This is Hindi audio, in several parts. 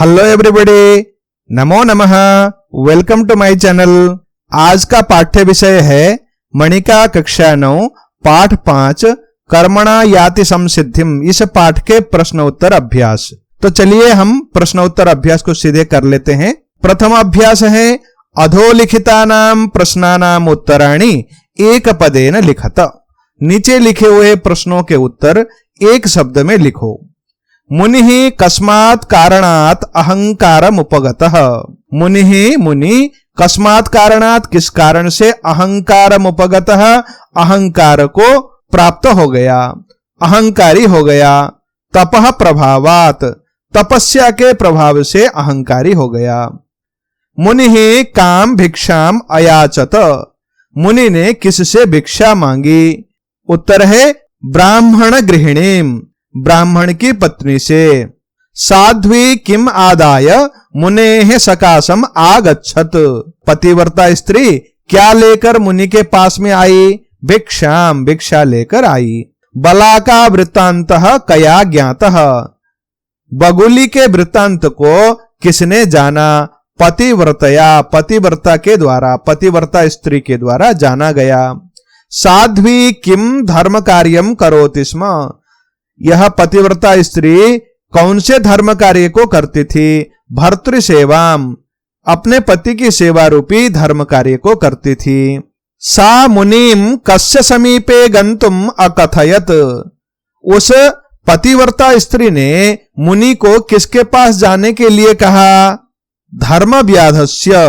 हेलो एवरीबॉडी, नमो नमः, वेलकम टू माय चैनल। आज का पाठ्य विषय है मणिका कक्षा 9 पाठ 5 कर्मणा याति संसिद्धिम। इस पाठ के प्रश्न उत्तर अभ्यास। तो चलिए हम प्रश्न उत्तर अभ्यास को सीधे कर लेते हैं। प्रथम अभ्यास है अधोलिखितानां प्रश्नानां उत्तराणि एक पदेन लिखत। नीचे लिखे हुए प्रश्नों के उत्तर एक शब्द में लिखो। मुनिः कस्मात् कारणात् अहंकारम उपगतः। मुनि कस्मात् कारणात् किस कारण से, अहंकारम उपगतः अहंकार को प्राप्त हो गया, अहंकारी हो गया। तपः प्रभावात् तपस्या के प्रभाव से अहंकारी हो गया। मुनिः काम भिक्षाम अयाचत। मुनि ने किससे भिक्षा मांगी? उत्तर है ब्राह्मण गृहिणीम, ब्राह्मण की पत्नी से। साध्वी किम आदाय मुनेः सकाशम आगच्छत। पतिव्रता स्त्री क्या लेकर मुनि के पास में आई? भिक्षाम, भिक्षा लेकर आई। बलाका वृत्तांतः कया ज्ञातः। बगुली के वृत्तांत को किसने जाना? पतिव्रतया, पतिव्रता के द्वारा, पतिव्रता स्त्री के द्वारा जाना गया। साध्वी किम धर्म कार्यम करोति स्म। यह पतिव्रता स्त्री कौन से धर्म कार्य को करती थी? भर्तृ सेवाम, अपने पति की सेवा रूपी धर्म कार्य को करती थी। सा मुनिम कस्य समीपे गंतुम अकथयत। उस पतिव्रता स्त्री ने मुनि को किसके पास जाने के लिए कहा? धर्मव्याधस्य,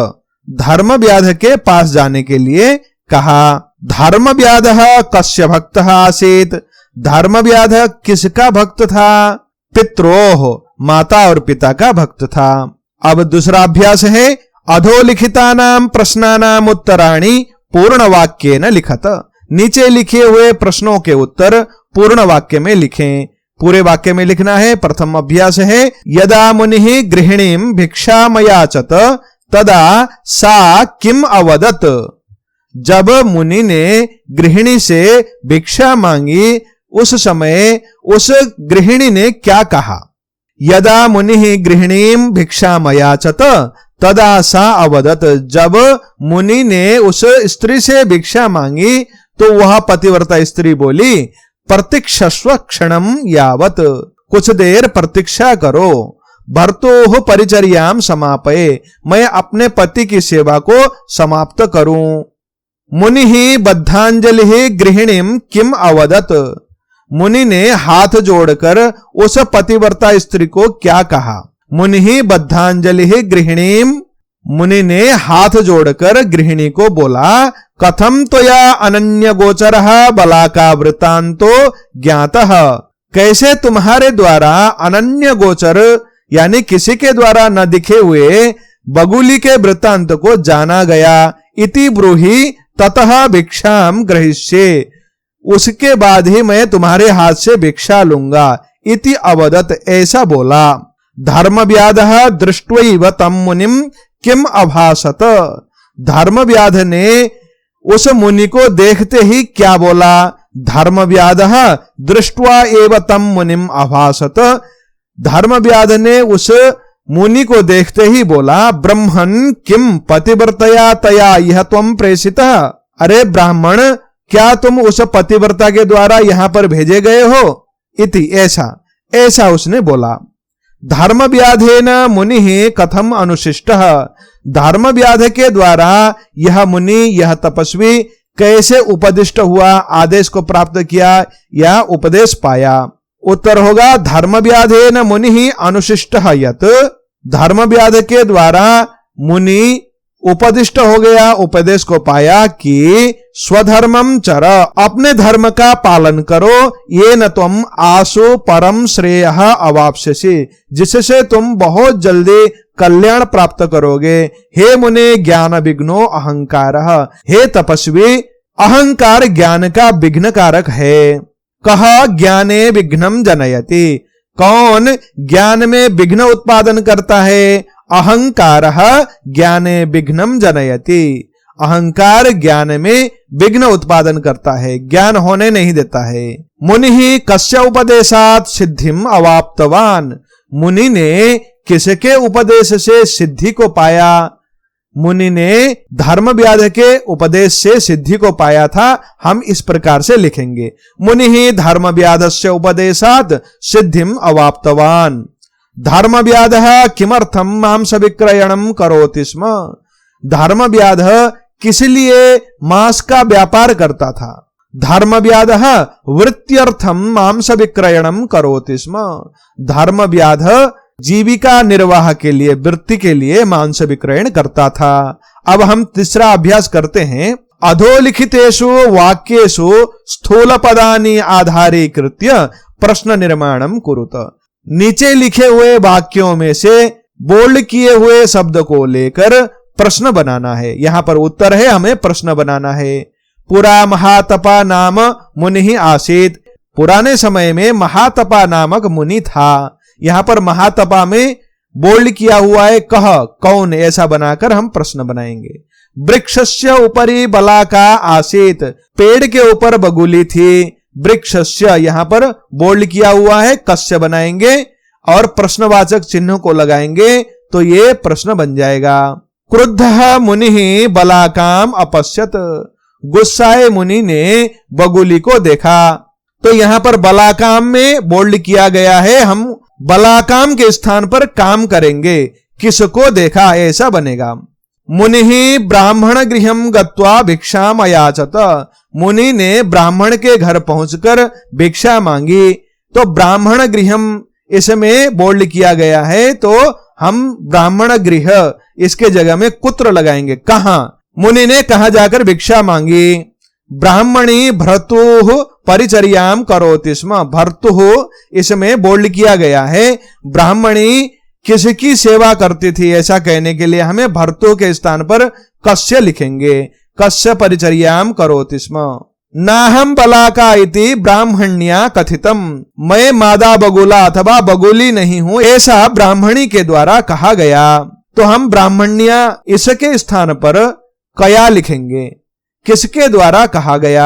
धर्मव्याध के पास जाने के लिए कहा। धर्मव्याधः कस्य भक्तः आसीत्। धर्मव्याध किसका भक्त था? पित्रोह, माता और पिता का भक्त था। अब दूसरा अभ्यास है अधोलिखितानां प्रश्नानां उत्तराणि पूर्ण वाक्येन लिखत। नीचे लिखे हुए प्रश्नों के उत्तर पूर्ण वाक्य में लिखें। पूरे वाक्य में लिखना है। प्रथम अभ्यास है यदा मुनिः गृहिणीं भिक्षामयाचत तदा सा किम अवदत। जब मुनि ने गृहिणी से भिक्षा मांगी उस समय उस गृहिणी ने क्या कहा? यदा मुनिः गृहिणीं भिक्षामयाचत तदा सा अवदत। जब मुनि ने उस स्त्री से भिक्षा मांगी तो वह पतिव्रता स्त्री बोली प्रतीक्षस्व क्षणम यावत। कुछ देर प्रतीक्षा करो। भर्तोः परिचर्यां समापये, मैं अपने पति की सेवा को समाप्त करूं। मुनिः बद्धांजलिः गृहिणीं किम अवदत। मुनि ने हाथ जोड़कर उस पतिव्रता स्त्री को क्या कहा? मुनिः बद्धांजलिः गृहिणीं, मुनि ने हाथ जोड़कर गृहिणी को बोला कथम त्वया अनन्य गोचरः बलाका वृत्तांतो ज्ञातः। कैसे तुम्हारे द्वारा अनन्य गोचर यानी किसी के द्वारा न दिखे हुए बगुली के वृत्तांत को जाना गया। इति ब्रूहि ततः भिक्षाम ग्रहिष्ये। उसके बाद ही मैं तुम्हारे हाथ से भिक्षा लूंगा। इति अवदत, ऐसा बोला। धर्मव्याधः दृष्ट्वैव तम मुनिम किम अभासत। धर्मव्याध ने उस मुनि को देखते ही क्या बोला? धर्मव्याधः दृष्ट्वा एव तम मुनिम अभासत। धर्मव्याध ने उस मुनि को देखते ही बोला ब्रह्मन् किम पतिव्रतया तया यह त्वं प्रेषितः। अरे ब्राह्मण, क्या तुम उस पतिव्रता के द्वारा यहां पर भेजे गए हो? इति, ऐसा उसने बोला। धर्मव्याधेन मुनिः कथम अनुशिष्टः। धर्मव्याध के द्वारा यह मुनि, यह तपस्वी कैसे उपदिष्ट हुआ, आदेश को प्राप्त किया या उपदेश पाया? उत्तर होगा धर्मव्याधेन मुनिः अनुशिष्टः यत्। धर्मव्याध के द्वारा मुनि उपदिष्ट हो गया, उपदेश को पाया कि स्वधर्मम चर, अपने धर्म का पालन करो। ये न तुम आसु परम श्रेयः अवाप्स्यसि, जिससे तुम बहुत जल्दी कल्याण प्राप्त करोगे। हे मुने ज्ञान विघ्नो अहंकारः। हे तपस्वी, अहंकार ज्ञान का विघ्न कारक है। कह ज्ञाने विघ्नम जनयति। कौन ज्ञान में विघ्न उत्पादन करता है? अहंकारः ज्ञाने विघ्नम जनयति। अहंकार ज्ञान में विघ्न उत्पादन करता है, ज्ञान होने नहीं देता है। मुनिः कस्य उपदेशात् सिद्धिम अवाप्तवान। मुनि ने किसके उपदेश से सिद्धि को पाया? मुनि ने धर्म व्याध के उपदेश से सिद्धि को पाया था। हम इस प्रकार से लिखेंगे, मुनि ही धर्म व्याधस्य उपदेशात् सिद्धिम अवाप्तवान। धर्म व्याध किमर्थम मांस विक्रयणम करोति स्म। धर्म व्याध किस लिए मांस का व्यापार करता था? धर्म व्याध वृत्त्यर्थम मांस विक्रयणम करोति स्म। धर्म व्याध जीविका निर्वाह के लिए, वृत्ति के लिए मांस विक्रयण करता था। अब हम तीसरा अभ्यास करते हैं। अधोलिखितेषु वाक्येषु स्थूल पदानि आधारीकृत्य प्रश्न निर्माणम कुरुत। नीचे लिखे हुए वाक्यों में से बोल्ड किए हुए शब्द को लेकर प्रश्न बनाना है। यहां पर उत्तर है, हमें प्रश्न बनाना है। पुरा महातपा नाम मुनि आसीत। पुराने समय में महातपा नामक मुनि था। यहां पर महातपा में बोल्ड किया हुआ है कह, कौन, ऐसा बनाकर हम प्रश्न बनाएंगे। वृक्षस्य उपरि बलाका आसीत। पेड़ के ऊपर बगुली थी। वृक्षस्य यहां पर बोल्ड किया हुआ है, कस्य बनाएंगे और प्रश्नवाचक चिन्ह को लगाएंगे तो ये प्रश्न बन जाएगा। क्रुद्धः मुनिः बलाकाम अपश्यत। गुस्साए मुनि ने बगुली को देखा। तो यहां पर बलाकाम में बोल्ड किया गया है, हम बलाकाम के स्थान पर काम करेंगे। किसको देखा, ऐसा बनेगा। मुनि ब्राह्मण गृहम गत्वा भिक्षाम अयाचत। मुनि ने ब्राह्मण के घर पहुंचकर भिक्षा मांगी। तो ब्राह्मण गृहम इसमें बोल्ड किया गया है, तो हम ब्राह्मण गृह इसके जगह में कुत्र लगाएंगे। कहां? मुनि ने कहां जाकर भिक्षा मांगी? ब्राह्मणी भर्तुः परिचर्याम करोति स्म। भर्तुः इसमें बोल्ड किया गया है। ब्राह्मणी किसकी सेवा करती थी, ऐसा कहने के लिए हमें भर्तु के स्थान पर कस्य लिखेंगे। कस्य परिचर्याम करोति स्म। नाहम बलाका इति ब्राह्मण्या कथितम। मैं मादा बगुला अथवा बगुली नहीं हूं, ऐसा ब्राह्मणी के द्वारा कहा गया। तो हम ब्राह्मण्या इसके स्थान पर कया लिखेंगे। किसके द्वारा कहा गया,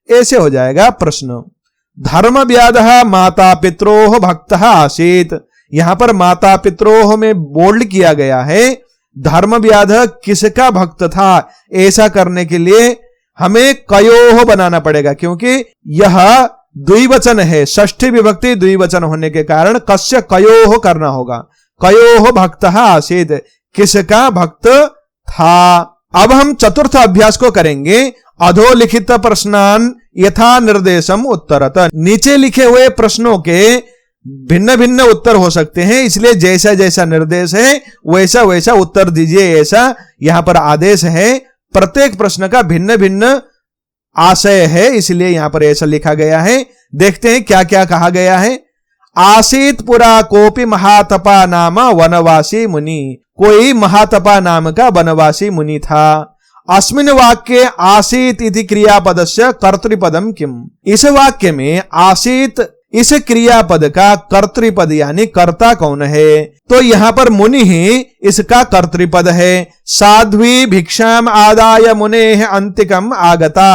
ऐसे हो जाएगा प्रश्न। धर्म व्याधः माता पित्रोः भक्तः आसीत। यहां पर माता पित्रोः में बोल्ड किया गया है। धर्म व्याध किसका भक्त था, ऐसा करने के लिए हमें कयोः बनाना पड़ेगा, क्योंकि यह द्विवचन है। षष्ठी विभक्ति द्विवचन होने के कारण कस्य कयोः करना होगा। कयोः भक्तः आसीत, किसका भक्त था। अब हम चतुर्थ अभ्यास को करेंगे। अधोलिखित प्रश्नान यथा निर्देशम उत्तरत। नीचे लिखे हुए प्रश्नों के भिन्न भिन्न उत्तर हो सकते हैं, इसलिए जैसा जैसा निर्देश है वैसा वैसा उत्तर दीजिए, ऐसा यहां पर आदेश है। प्रत्येक प्रश्न का भिन्न भिन्न आशय है, इसलिए यहां पर ऐसा लिखा गया है। देखते हैं क्या क्या कहा गया है। आसीत पुरा कोपि महातपा नाम वनवासी मुनि। कोई महातपा नाम का वनवासी मुनि था। अस्मिन् वाक्ये आसीत इति क्रियापदस्य कर्तृपदम किम। इस वाक्य में आसीत इस क्रियापद का कर्तृपद यानी कर्ता कौन है? तो यहां पर मुनि ही इसका कर्तृपद है। साध्वी भिक्षाम आदाय मुनेः अंतिकम आगता।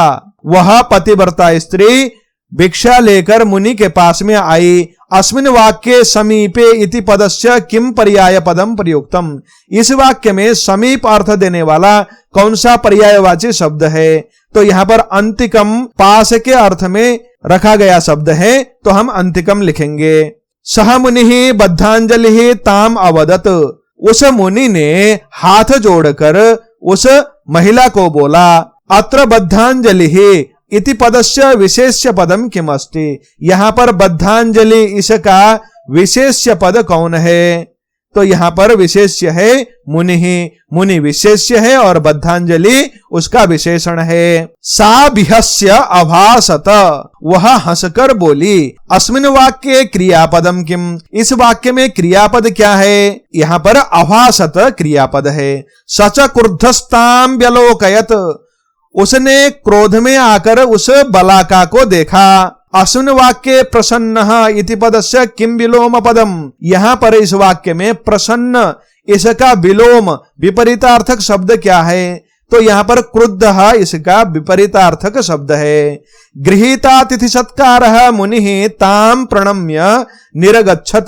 वह पतिव्रता स्त्री भिक्षा लेकर मुनि के पास में आई। अस्मिन् वाक्ये समीपे इति पदस्य किम पर्याय पदम प्रयुक्तम। इस वाक्य में समीप अर्थ देने वाला कौन सा पर्यायवाची शब्द है? तो यहां पर अंतिकम पास के अर्थ में रखा गया शब्द है, तो हम अंतिकम लिखेंगे। सह मुनि बद्धांजलि ताम अवदत। उस मुनि ने हाथ जोड़कर उस महिला को बोला। अत्र बद्धांजलि इति पदस्य विशेष्य पदम किम अस्ति। यहां पर बद्धांजलि इसका विशेष्य पद कौन है? तो यहां पर विशेष्य है मुनि ही। मुनि विशेष्य है और बद्धांजलि उसका विशेषण है। सा बिहस्य अभासत। वह हंसकर बोली। अस्मिन् वाक्ये क्रियापदम किम। इस वाक्य में क्रियापद क्या है? यहां पर अभासत क्रियापद है। सच क्रुद्धस्ताम व्यलोकयत। उसने क्रोध में आकर उस बलाका को देखा। अस्मिन् वाक्ये प्रसन्नः इति पदस्य किम विलोम पदम। यहां पर इस वाक्य में प्रसन्न इसका विलोम विपरीतार्थक शब्द क्या है? तो यहां पर क्रुद्धः इसका विपरीतार्थक शब्द है। गृहीतातिथि सत्कारः मुनिः ताम प्रणम्य निरगच्छत।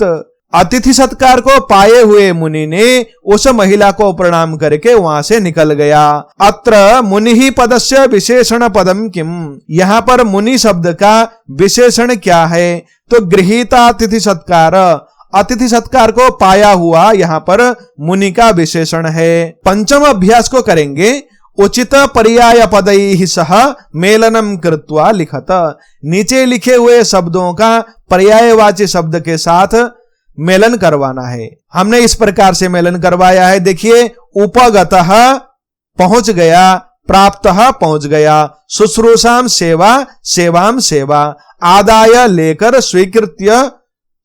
अतिथि सत्कार को पाए हुए मुनि ने उस महिला को प्रणाम करके वहां से निकल गया। अत्र मुनि पदस्य विशेषण पदम किम, यहां पर मुनि शब्द का विशेषण क्या है? तो गृहीता अतिथि सत्कार, अतिथि सत्कार को पाया हुआ यहां पर मुनि का विशेषण है। पंचम अभ्यास को करेंगे। उचित पर्याय पदैहि सह मेलनम कृत्वा लिखत, नीचे लिखे हुए शब्दों का पर्यायवाची शब्द के साथ मेलन करवाना है। हमने इस प्रकार से मेलन करवाया है। देखिए, उपगतः पहुंच गया, प्राप्तः पहुंच गया, शुश्रूषाम सेवा, सेवाम सेवा, आदाय लेकर, स्वीकृत्य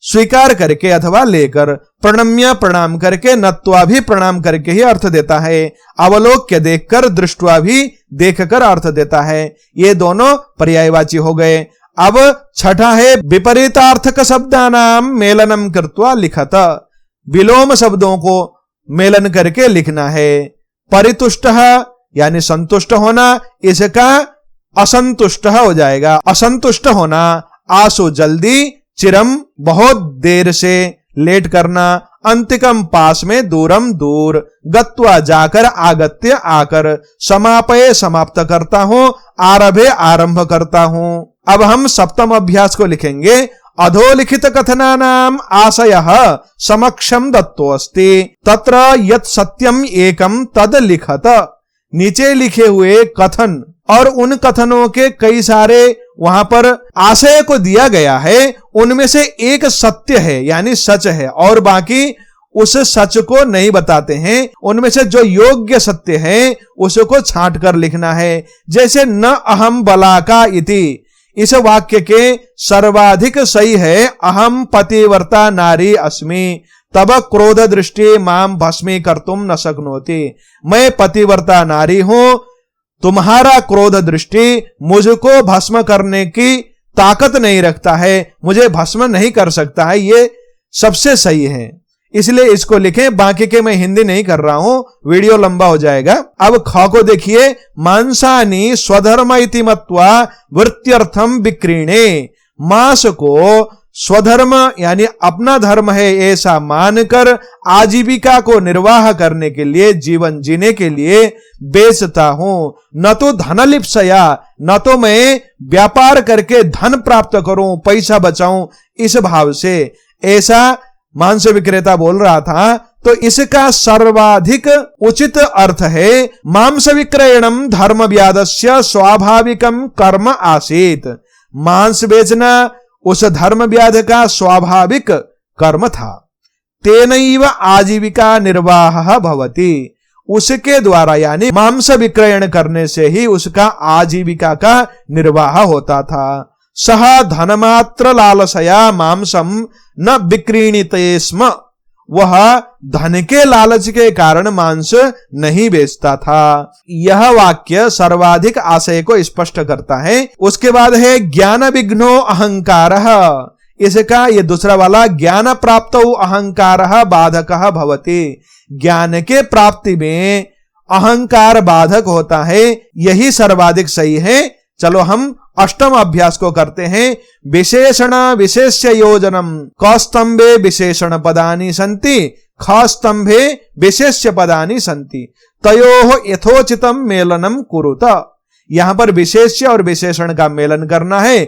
स्वीकार करके अथवा लेकर, प्रणम्य प्रणाम करके, नत्वा भी प्रणाम करके ही अर्थ देता है, अवलोक्य देखकर, दृष्टवा भी देखकर अर्थ देता है। ये दोनों पर्यायवाची हो गए। अब छठा है विपरीतार्थक शब्दानाम मेलनम कृत्वा लिखत, विलोम शब्दों को मेलन करके लिखना है। परितुष्ट यानी संतुष्ट होना, इसका असंतुष्ट हो जाएगा। असंतुष्ट होना, आसु जल्दी, चिरम बहुत देर से, लेट करना, अंतिकम पास में, दूरम दूर, गत्वा जाकर, आगत्य आकर, समापये समाप्त करता हूं, आरभे आरंभ करता हूं। अब हम सप्तम अभ्यास को लिखेंगे। अधोलिखित कथनानाम आशयः समक्षम दत्तोऽस्ति तत्र यत् सत्यम एकम तद लिखत, नीचे लिखे हुए कथन और उन कथनों के कई सारे वहां पर आशय को दिया गया है, उनमें से एक सत्य है यानी सच है, और बाकी उस सच को नहीं बताते हैं। उनमें से जो योग्य सत्य है उसको छांट कर लिखना है। जैसे न अहम बलाका इति, इस वाक्य के सर्वाधिक सही है अहम पतिव्रता नारी अस्मि तब क्रोध दृष्टि माम भस्मी कर्तुम न शक्नोति, मैं पतिव्रता नारी हूं, तुम्हारा क्रोध दृष्टि मुझको भस्म करने की ताकत नहीं रखता है, मुझे भस्म नहीं कर सकता है। ये सबसे सही है, इसलिए इसको लिखें। बाकी के मैं हिंदी नहीं कर रहा हूं, वीडियो लंबा हो जाएगा। अब ख को देखिए। मांसानि स्वधर्म इति मत्वा वृत्त्यर्थम विक्रीणे, मांस को स्वधर्म यानी अपना धर्म है ऐसा मानकर आजीविका को निर्वाह करने के लिए, जीवन जीने के लिए बेचता हूं। न तो धनलिप्सया, न तो मैं व्यापार करके धन प्राप्त करूं, पैसा बचाऊं, इस भाव से ऐसा मांस विक्रेता बोल रहा था। तो इसका सर्वाधिक उचित अर्थ है मांस विक्रयणम धर्म व्यादस्य स्वाभाविकम कर्म आसीत, मांस बेचना उस धर्म व्याध का स्वाभाविक कर्म था। तेनैव आजीविका निर्वाह भवति, उसके द्वारा यानी मांस विक्रयण करने से ही उसका आजीविका का निर्वाह होता था। सह धनमात्र लालसया मांसम न विक्रीणिते स्म, वह धन के लालच के कारण मांस नहीं बेचता था। यह वाक्य सर्वाधिक आशय को स्पष्ट करता है। उसके बाद है ज्ञान विघ्नो अहंकारः, इसका ये दूसरा वाला ज्ञान प्राप्तौ अहंकारः बाधकः भवति, ज्ञान के प्राप्ति में अहंकार बाधक होता है, यही सर्वाधिक सही है। चलो हम अष्टम अभ्यास को करते हैं। विशेषण विशेष्य योजनम, क स्तंभे विशेषण पदानि सन्ति, ख स्तंभे विशेष्य पदानि सन्ति, तयोः यथोचितम मेलनम कुरुत। यहां पर विशेष्य और विशेषण का मेलन करना है।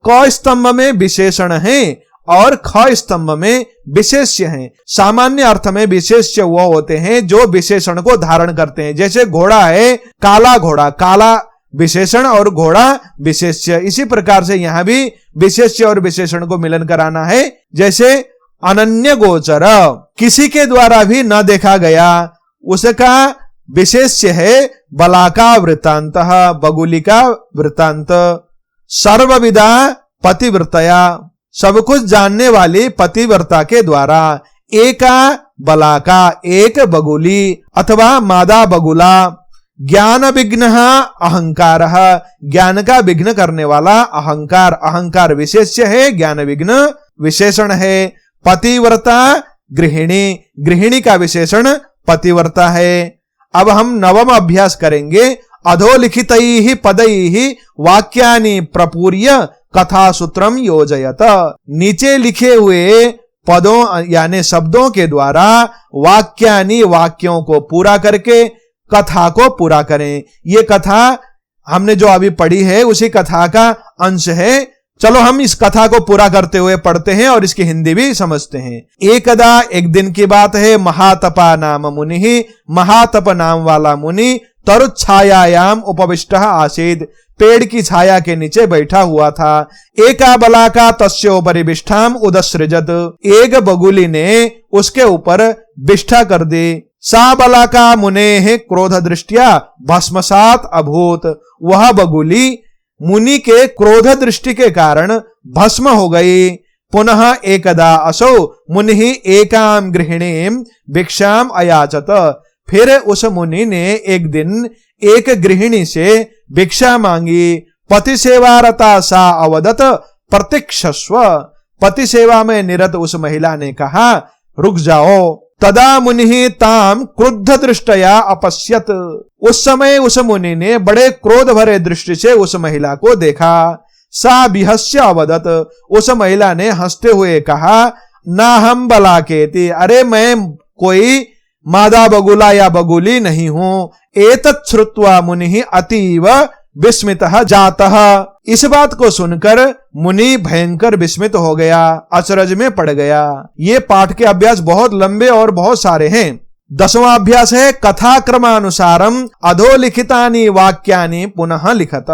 क स्तंभ में विशेषण है और ख स्तंभ में विशेष्य है। सामान्य अर्थ में विशेष्य वो होते हैं जो विशेषण को धारण करते हैं। जैसे घोड़ा है, काला घोड़ा, काला विशेषण और घोड़ा विशेष्य। इसी प्रकार से यहां भी विशेष्य और विशेषण को मिलन कराना है। जैसे अनन्य गोचर, किसी के द्वारा भी न देखा गया, उसका विशेष्य है बलाका वृत्तांत, बगुली का वृत्तांत। सर्वविदा पतिव्रतया, सब कुछ जानने वाली पतिव्रता के द्वारा। एका बलाका, एक बगुली अथवा मादा बगुला। ज्ञान विघ्न अहंकार, ज्ञान का विघ्न करने वाला अहंकार, अहंकार विशेष्य है, ज्ञान विघ्न विशेषण है। पतिव्रता गृहिणी, गृहिणी का विशेषण पतिव्रता है। अब हम नवम अभ्यास करेंगे। अधोलिखितैः पदैः वाक्यानि प्रपूर्य कथा सूत्रम योजयत, नीचे लिखे हुए पदों यानी शब्दों के द्वारा वाक्यानि वाक्यों को पूरा करके कथा को पूरा करें। ये कथा हमने जो अभी पढ़ी है उसी कथा का अंश है। चलो हम इस कथा को पूरा करते हुए पढ़ते हैं और इसकी हिंदी भी समझते हैं। एकदा एक दिन की बात है, महातपा नाम मुनि, महातप नाम वाला मुनि तरुच्छायायाम उपविष्टः आसीत्, पेड़ की छाया के नीचे बैठा हुआ था। एका बलाका तस्योपरि विष्ठाम उदसृजत, एक बगुली ने उसके ऊपर विष्ठा कर दी। सा बलाका मुनेः क्रोध दृष्टिया भस्मसात अभूत, वह बगुली मुनि के क्रोध दृष्टि के कारण भस्म हो गई। पुनः एकदा असौ मुनि एकाम गृहिणीम भिक्षाम अयाचत, फिर उस मुनि ने एक दिन एक गृहिणी से भिक्षा मांगी। पति सेवारता सा अवदत प्रतीक्षस्व, पति सेवा में निरत उस महिला ने कहा रुक जाओ। तदा मुनि ताम क्रुद्ध दृष्टया अपश्यत, उस समय उस मुनि ने बड़े क्रोध भरे दृष्टि से उस महिला को देखा। सा बिहस्य अवदत, उस महिला ने हंसते हुए कहा ना हम बलाकेति, अरे मैं कोई मादा बगुला या बगुली नहीं हूं। एतत् श्रुत्वा मुनि अतीव विस्मितः जातः, इस बात को सुनकर मुनि भयंकर विस्मित हो गया, अचरज में पड़ गया। ये पाठ के अभ्यास बहुत लंबे और बहुत सारे हैं। 10वां अभ्यास है कथा क्रमानुसारम अधोलिखितानि वाक्यानि पुनः लिखत,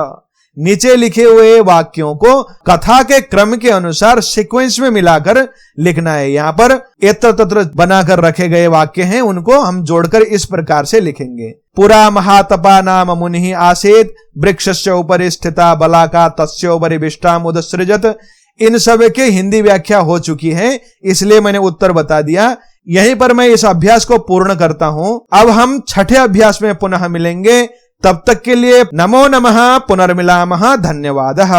नीचे लिखे हुए वाक्यों को कथा के क्रम के अनुसार सीक्वेंस में मिलाकर लिखना है। यहाँ पर यत्र तत्र बनाकर रखे गए वाक्य हैं, उनको हम जोड़कर इस प्रकार से लिखेंगे। पुरा महातपा नाम मुनि आसीत्, वृक्षस्य उपरि स्थिता बलाका तस्योपरि विष्ठाम उदसृजत। इन सब के हिंदी व्याख्या हो चुकी है, इसलिए मैंने उत्तर बता दिया। यहीं पर मैं इस अभ्यास को पूर्ण करता हूं। अब हम छठे अभ्यास में पुनः मिलेंगे, तब तक के लिए नमो नमः, पुनर्मिलामः, धन्यवादः।